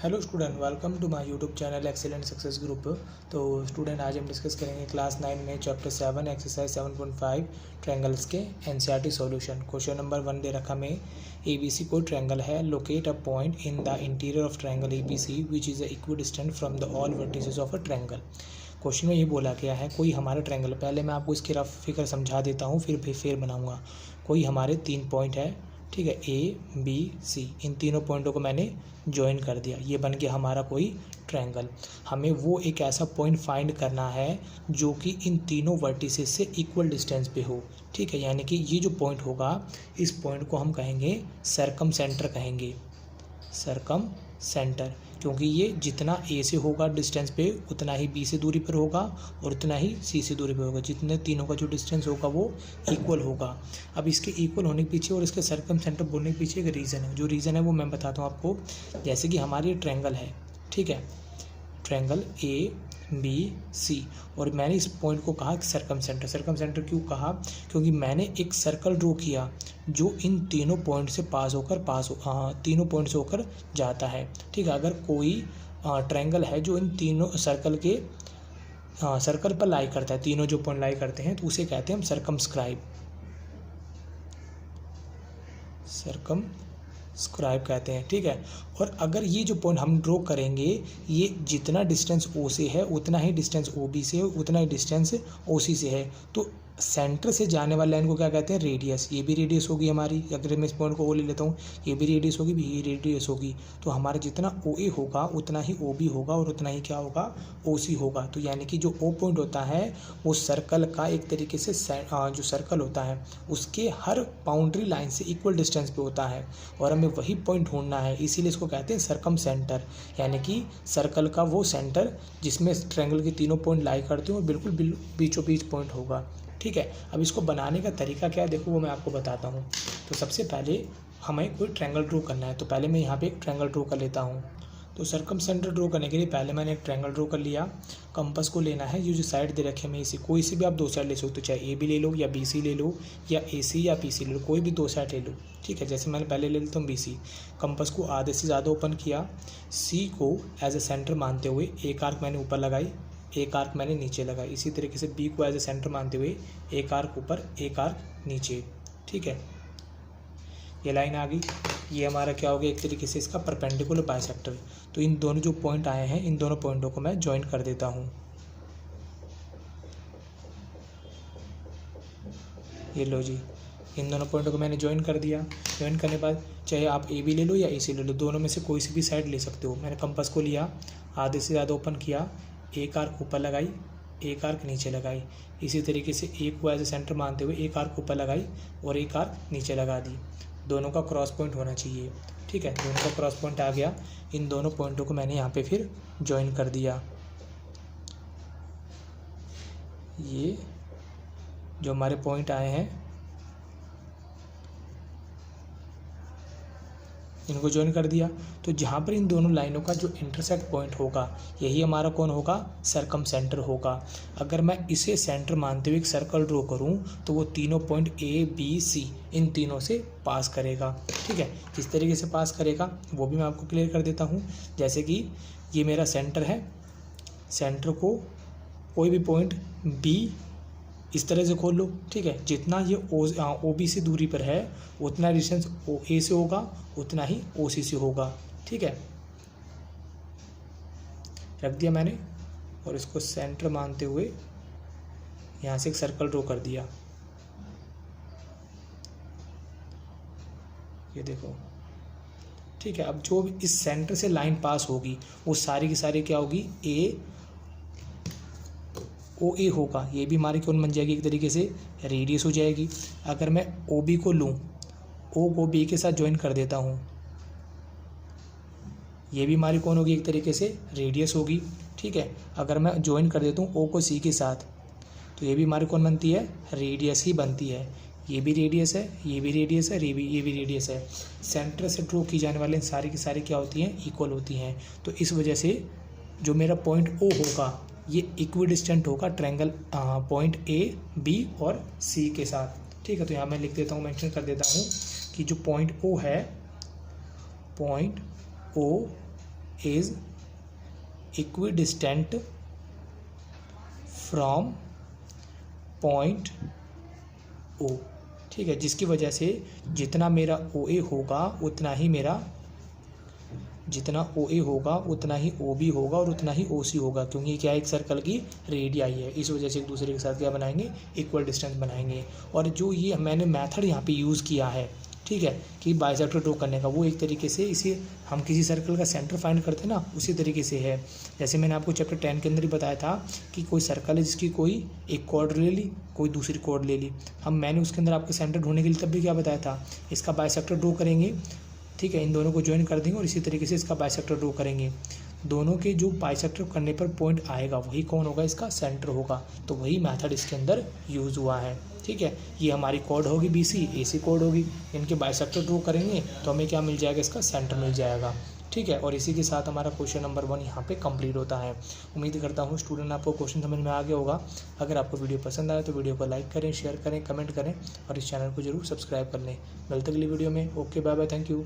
Hello student, welcome to my YouTube channel excellent success group. तो student, आज हम discuss करेंगे क्लास 9 में चैप्टर 7 एक्सरसाइज 7.5 ट्रायंगल्स के एनसीईआरटी सॉल्यूशन। क्वेश्चन नंबर 1 दे रखा में एबीसी कोई ट्रायंगल है। Locate a point in the interior of triangle ABC which is equidistant from the all vertices of a triangle. Question में ये बोला गया है कोई हमारा ट्रायंगल, पहले मैं आपको इसकी रफ फिगर समझा देता हूँ फिर बनाऊँगा। कोई हमारे 3 पॉइंट है, ठीक है, ए बी सी। इन तीनों पॉइंटों को मैंने ज्वाइन कर दिया, ये बन गया हमारा कोई ट्रायंगल। हमें वो एक ऐसा पॉइंट फाइंड करना है जो कि इन तीनों वर्टिसेस से इक्वल डिस्टेंस पे हो, ठीक है। यानी कि ये जो पॉइंट होगा, इस पॉइंट को हम कहेंगे सर्कम सेंटर कहेंगे, सर्कम सेंटर, क्योंकि ये जितना ए से होगा डिस्टेंस पे उतना ही बी से दूरी पर होगा और उतना ही सी से दूरी पर होगा। जितने तीनों का जो डिस्टेंस होगा वो इक्वल होगा। अब इसके इक्वल होने के पीछे और इसके सर्कम सेंटर बोलने के पीछे एक रीज़न है। जो रीज़न है वो मैं बताता हूँ आपको। जैसे कि हमारी ट्रायंगल है, ठीक है, ट्रायंगल ए बी सी, और मैंने इस पॉइंट को कहा सर्कम सेंटर। सर्कम सेंटर क्यों कहा? क्योंकि मैंने एक सर्कल ड्रॉ किया जो इन तीनों पॉइंट से तीनों पॉइंट से होकर जाता है, ठीक है। अगर कोई ट्रायंगल है जो इन तीनों सर्कल पर लाई करता है, तीनों जो पॉइंट लाई करते हैं, तो उसे कहते हैं हम सर्कमस्क्राइब कहते हैं, ठीक है। और अगर ये जो पॉइंट हम ड्रॉ करेंगे, ये जितना डिस्टेंस ओ से है उतना ही डिस्टेंस ओ बी से है, उतना ही डिस्टेंस ओ सी से है, तो सेंटर से जाने वाले लाइन को क्या कहते हैं? रेडियस। ये भी रेडियस होगी हमारी। अगर मैं इस पॉइंट को ओ ले लेता हूँ, ये भी रेडियस होगी, ये रेडियस होगी। तो हमारा जितना ओ ए होगा उतना ही ओ बी होगा और उतना ही क्या होगा? ओ सी होगा। तो यानी कि जो ओ पॉइंट होता है वो सर्कल का एक तरीके से जो सर्कल होता है उसके हर बाउंड्री लाइन से इक्वल डिस्टेंस पे होता है, और हमें वही पॉइंट ढूंढना है। इसीलिए इसको कहते हैं सर्कम सेंटर, यानी कि सर्कल का वो सेंटर जिसमें ट्रायंगल के तीनों पॉइंट लाई करते हो और बिल्कुल बीचों बीच पॉइंट होगा, ठीक है। अब इसको बनाने का तरीका क्या है, देखो वो मैं आपको बताता हूँ। तो सबसे पहले हमें कोई ट्रायंगल ड्रॉ करना है, तो पहले मैं यहाँ पे एक ट्रायंगल ड्रॉ कर लेता हूँ। तो सर्कम सेंटर ड्रॉ करने के लिए पहले मैंने एक ट्रायंगल ड्रॉ कर लिया। कंपास को लेना है, ये जो साइड दे रखे हैं इसी कोई सी भी आप दो साइड ले सकते हो, चाहे ए बी ले लो या बी सी ले लो या ए सी या पी सी ले लो, कोई भी दो साइड ले लो, ठीक है। जैसे मैंने पहले ले लेता हूँ बी सी। कंपास को आधे से ज़्यादा ओपन किया, सी को एज ए सेंटर मानते हुए एक आर्क मैंने ऊपर लगाई, एक आर्क मैंने नीचे लगाई। इसी तरीके से बी को एज ए सेंटर मानते हुए एक आर्क ऊपर एक आर्क नीचे, ठीक है। ये लाइन आ गई, ये हमारा क्या हो गया? एक तरीके से इसका परपेंडिकुलर बाइसेक्टर। तो इन दोनों जो पॉइंट आए हैं, इन दोनों पॉइंटों को मैं ज्वाइन कर देता हूँ। ये लो जी, इन दोनों पॉइंटों को मैंने ज्वाइन कर दिया। ज्वाइन करने के बाद चाहे आप ए बी ले लो या ए सी ले लो, दोनों में से कोई सी भी साइड ले सकते हो। मैंने कंपास को लिया, आधे से ज़्यादा ओपन किया, एक आर्क ऊपर लगाई, एक आर्क नीचे लगाई। इसी तरीके से एक को एज ए सेंटर मानते हुए एक आर्क ऊपर लगाई और एक आर्क नीचे लगा दी। दोनों का क्रॉस पॉइंट होना चाहिए, ठीक है। दोनों का क्रॉस पॉइंट आ गया। इन दोनों पॉइंटों को मैंने यहाँ पे फिर ज्वाइन कर दिया। ये जो हमारे पॉइंट आए हैं इनको ज्वाइन कर दिया। तो जहाँ पर इन दोनों लाइनों का जो इंटरसेक्ट पॉइंट होगा यही हमारा कौन होगा? सर्कम सेंटर होगा। अगर मैं इसे सेंटर मानते हुए एक सर्कल ड्रॉ करूँ तो वो तीनों पॉइंट ए बी सी इन तीनों से पास करेगा, ठीक है। किस तरीके से पास करेगा वो भी मैं आपको क्लियर कर देता हूँ। जैसे कि ये मेरा सेंटर है, सेंटर को कोई भी पॉइंट बी इस तरह से खोल लो, ठीक है। जितना ये ओ बी से दूरी पर है उतना डिस्टेंस ओ ए से होगा, उतना ही ओ सी से होगा, ठीक है। रख दिया मैंने और इसको सेंटर मानते हुए यहाँ से एक सर्कल ड्रॉ कर दिया। ये देखो, ठीक है। अब जो भी इस सेंटर से लाइन पास होगी वो सारी की सारी क्या होगी? ए ओ ए होगा। ये भी हमारी कौन बन जाएगी? एक तरीके से रेडियस हो जाएगी। अगर मैं ओ बी को लूँ, ओ को बी के साथ ज्वाइन कर देता हूँ, ये भी हमारी कौन होगी? एक तरीके से रेडियस होगी, ठीक है। अगर मैं ज्वाइन कर देता हूँ ओ को सी के साथ, तो ये भी हमारी कौन बनती है? रेडियस ही बनती है। ये भी रेडियस है, ये भी रेडियस है, ये भी रेडियस है। सेंटर से ड्रॉ की जाने वाले सारी की सारी क्या होती हैं? इक्वल होती हैं। तो इस वजह से जो मेरा पॉइंट ओ होगा ये इक्विडिस्टेंट होगा ट्रायंगल पॉइंट ए बी और सी के साथ, ठीक है। तो यहाँ मैं लिख देता हूँ, मेंशन कर देता हूँ कि जो पॉइंट ओ है, point O is equidistant from point O, ठीक है, जिसकी वजह से जितना मेरा ओ ए होगा उतना ही मेरा जितना ओ ए होगा उतना ही ओ बी होगा और उतना ही ओ सी होगा, क्योंकि ये क्या है, एक सर्कल की रेडियाई है, इस वजह से एक दूसरे के साथ क्या बनाएंगे, इक्वल डिस्टेंस बनाएंगे। और जो ये मैंने मेथड यहाँ पे यूज़ किया है, ठीक है, कि बाइसेक्टर ड्रॉ करने का, वो एक तरीके से इसे हम किसी सर्कल का सेंटर फाइंड करते हैं ना, उसी तरीके से है। जैसे मैंने आपको चैप्टर 10 के अंदर ही बताया था कि कोई सर्कल है जिसकी कोई एक कॉर्ड ले ली, कोई दूसरी कॉर्ड ले ली, मैंने उसके अंदर आपको सेंटर ढूंढने के लिए तब भी क्या बताया था, इसका बाइसेक्टर ड्रॉ करेंगे, ठीक है, इन दोनों को ज्वाइन कर देंगे और इसी तरीके से इसका बाइसेक्टर ड्रॉ करेंगे। दोनों के जो बाइसेक्टर करने पर पॉइंट आएगा वही कौन होगा, इसका सेंटर होगा। तो वही मेथड इसके अंदर यूज़ हुआ है, ठीक है। ये हमारी कॉर्ड होगी BC, AC कॉर्ड होगी, इनके बाइसेक्टर ड्रॉ करेंगे तो हमें क्या मिल जाएगा, इसका सेंटर मिल जाएगा, ठीक है। और इसी के साथ हमारा क्वेश्चन नंबर 1 यहाँ पे कंप्लीट होता है। उम्मीद करता हूँ स्टूडेंट आपको क्वेश्चन समझ में आ गया होगा। अगर आपको वीडियो पसंद आए तो वीडियो को लाइक करें, शेयर करें, कमेंट करें और इस चैनल को जरूर सब्सक्राइब कर लें। मिलते अगली वीडियो में। Okay, bye bye, thank you.